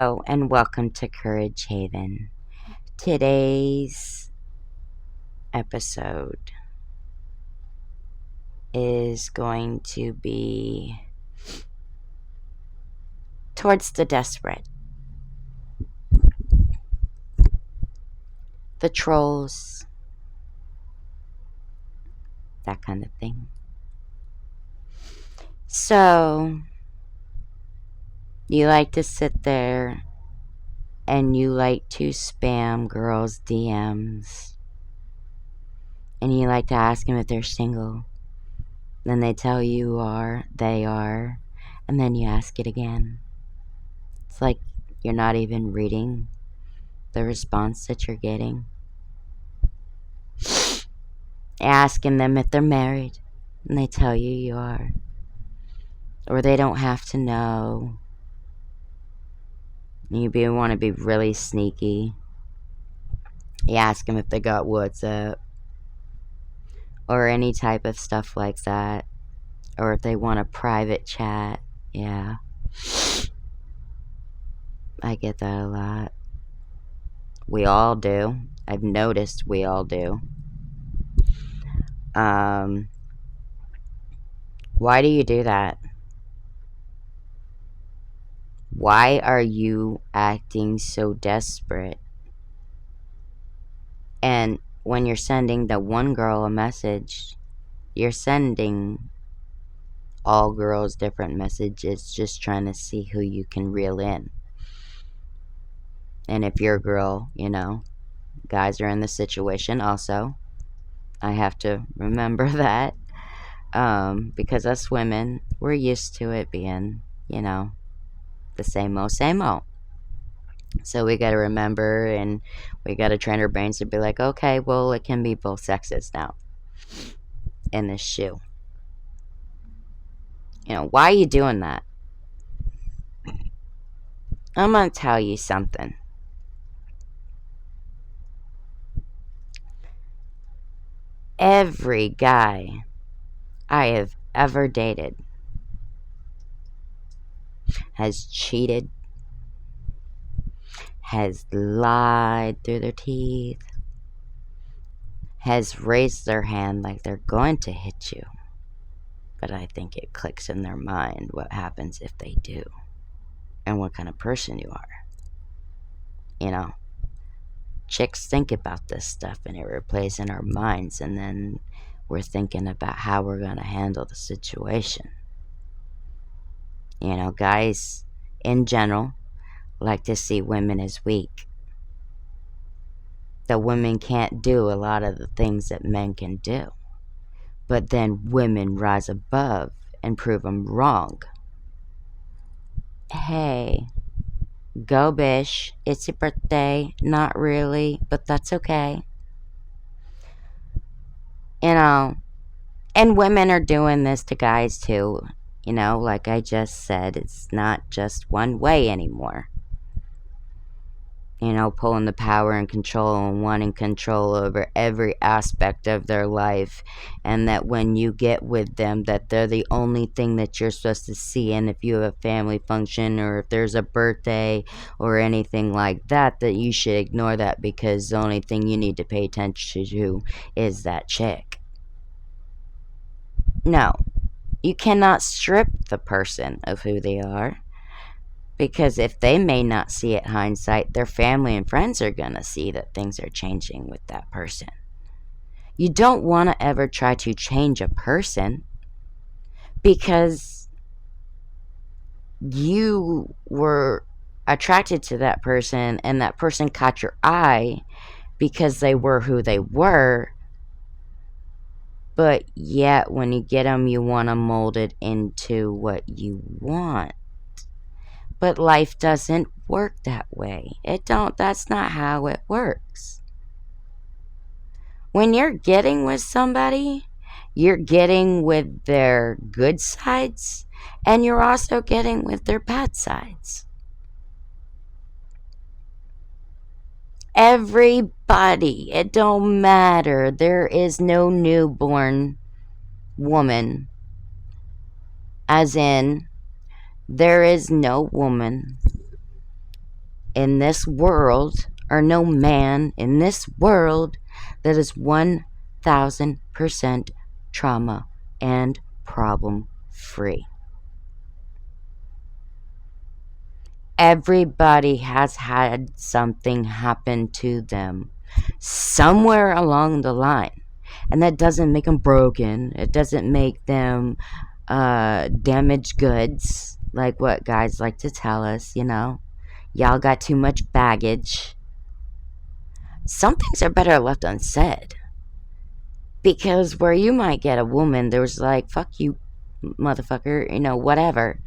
Hello and welcome to Courage Haven. Today's episode is going to be towards the desperate, the trolls, that kind of thing. So, you like to sit there and you like to spam girls' DMs and you like to ask them if they're single. Then they tell you they are, and then you ask it again. It's like you're not even reading the response that you're getting. Asking them if they're married, and they tell you you are. Or they don't have to know. You want to be really sneaky. You ask them if they got WhatsApp. Or any type of stuff like that. Or if they want a private chat. Yeah. I get that a lot. We all do. I've noticed we all do. Why do you do that? Why are you acting so desperate? And when you're sending the one girl a message, you're sending all girls different messages, just trying to see who you can reel in. And if you're a girl, guys are in the situation also. I have to remember that. Because us women, we're used to it being, the same old, same old. So we got to remember, and we got to train our brains to be like, okay, well, it can be both sexes now in this shoe. Why are you doing that? I'm going to tell you something. Every guy I have ever dated has cheated, has lied through their teeth, has raised their hand like they're going to hit you. But I think it clicks in their mind what happens if they do and what kind of person you are. Chicks think about this stuff and it replays in our minds, and then we're thinking about how we're going to handle the situation. Guys in general like to see women as weak. The women can't do a lot of the things that men can do. But then women rise above and prove them wrong. Hey, go Bish, it's your birthday. Not really, but that's okay. And women are doing this to guys too. Like I just said, it's not just one way anymore. Pulling the power and control and wanting control over every aspect of their life. And that when you get with them, that they're the only thing that you're supposed to see. And if you have a family function or if there's a birthday or anything like that, that you should ignore that, because the only thing you need to pay attention to is that chick. No, you cannot strip the person of who they are. Because if they may not see it hindsight, their family and friends are going to see that things are changing with that person. You don't want to ever try to change a person because you were attracted to that person and that person caught your eye because they were who they were. But yet when you get them, you want to mold it into what you want. But life doesn't work that way. That's not how it works. When you're getting with somebody, you're getting with their good sides, and you're also getting with their bad sides. Everybody, it don't matter. There is no newborn woman. As in, there is no woman in this world, or no man in this world, that is 1000% trauma and problem free. Everybody has had something happen to them somewhere along the line. And that doesn't make them broken. It doesn't make them damaged goods, like what guys like to tell us, Y'all got too much baggage. Some things are better left unsaid. Because where you might get a woman, there's like, fuck you, motherfucker, whatever.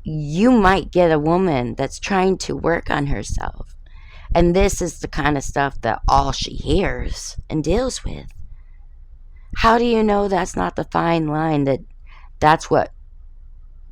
You might get a woman that's trying to work on herself. And this is the kind of stuff that all she hears and deals with. How do you know that's not the fine line that's what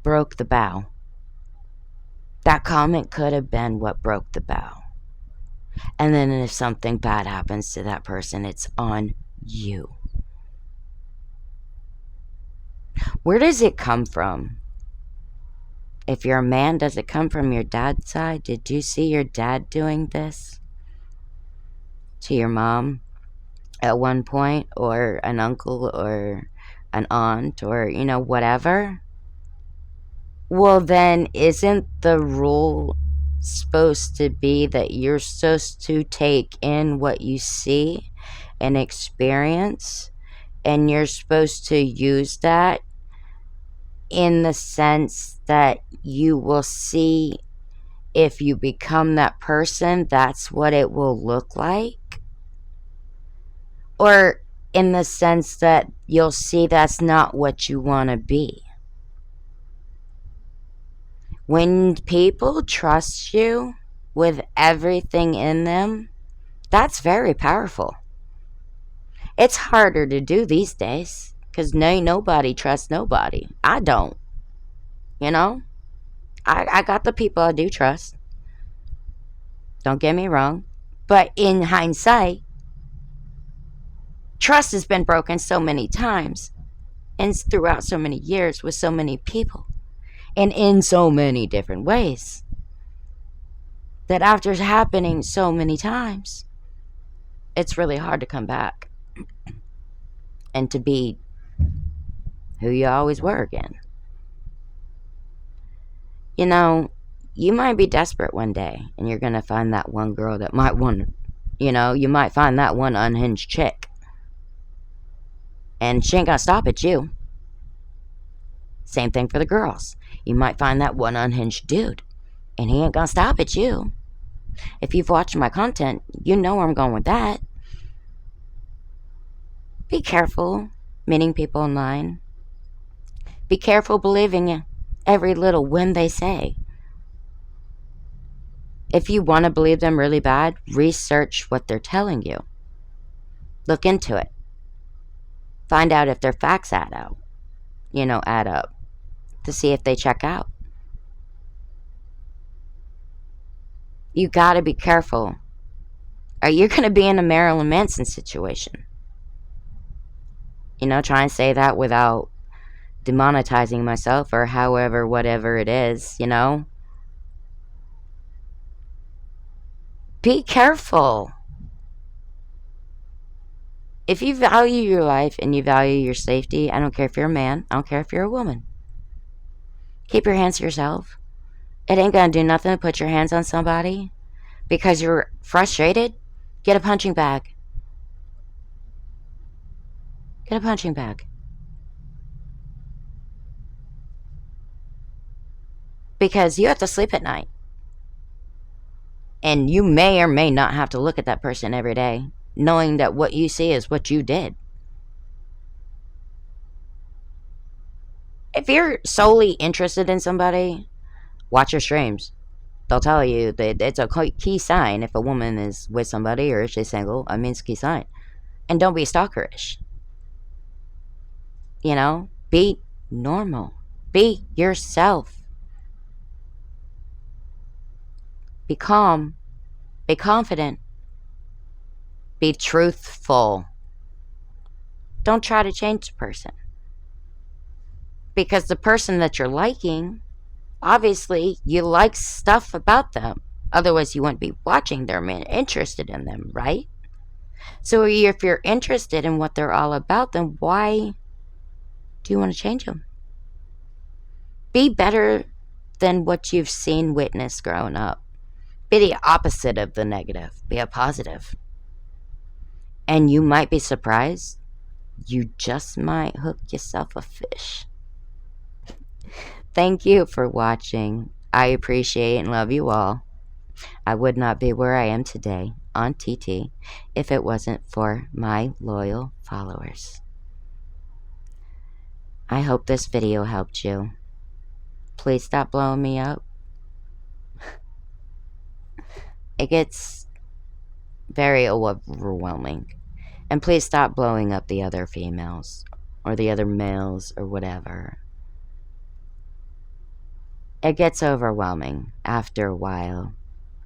broke the bow? That comment could have been what broke the bow. And then if something bad happens to that person, it's on you. Where does it come from? If you're a man, does it come from your dad's side? Did you see your dad doing this to your mom at one point, or an uncle, or an aunt, or, whatever? Well, then isn't the rule supposed to be that you're supposed to take in what you see and experience, and you're supposed to use that in the sense that you will see, if you become that person, that's what it will look like? Or in the sense that you'll see that's not what you want to be? When people trust you with everything in them, that's very powerful. It's harder to do these days, because nobody trusts nobody. I don't. I got the people I do trust. Don't get me wrong. But in hindsight, trust has been broken so many times, and throughout so many years with so many people, and in so many different ways, that after happening so many times, it's really hard to come back and to be who you always were again. You might be desperate one day, and you're going to find that one girl that might want, you might find that one unhinged chick. And she ain't going to stop at you. Same thing for the girls. You might find that one unhinged dude, and he ain't going to stop at you. If you've watched my content, you know where I'm going with that. Be careful meeting people online. Be careful believing every little whim they say. If you want to believe them really bad, research what they're telling you. Look into it. Find out if their facts add up, to see if they check out. You gotta be careful, or you're gonna be in a Marilyn Manson situation. Try and say that without demonetizing myself, or however, whatever it is, Be careful. If you value your life and you value your safety, I don't care if you're a man, I don't care if you're a woman. Keep your hands to yourself. It ain't gonna do nothing to put your hands on somebody because you're frustrated. Get a punching bag. Get a punching bag. Because you have to sleep at night. And you may or may not have to look at that person every day, knowing that what you see is what you did. If you're solely interested in somebody, watch your streams. They'll tell you that it's a key sign if a woman is with somebody or if she's single. I mean, it's a key sign. And don't be stalkerish. Be normal. Be yourself. Be calm. Be confident. Be truthful. Don't try to change the person. Because the person that you're liking, obviously, you like stuff about them. Otherwise, you wouldn't be watching them and interested in them, right? So if you're interested in what they're all about, then why do you want to change them? Be better than what you've seen, witnessed growing up. Be the opposite of the negative. Be a positive. And you might be surprised. You just might hook yourself a fish. Thank you for watching. I appreciate and love you all. I would not be where I am today on TT if it wasn't for my loyal followers. I hope this video helped you. Please stop blowing me up. It gets very overwhelming. And please stop blowing up the other females or the other males or whatever. It gets overwhelming after a while.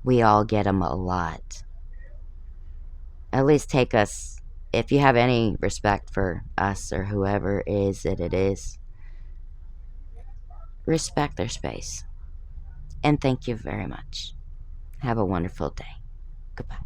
We all get them a lot. At least take us, if you have any respect for us or whoever it is that it is, respect their space. And thank you very much. Have a wonderful day. Goodbye.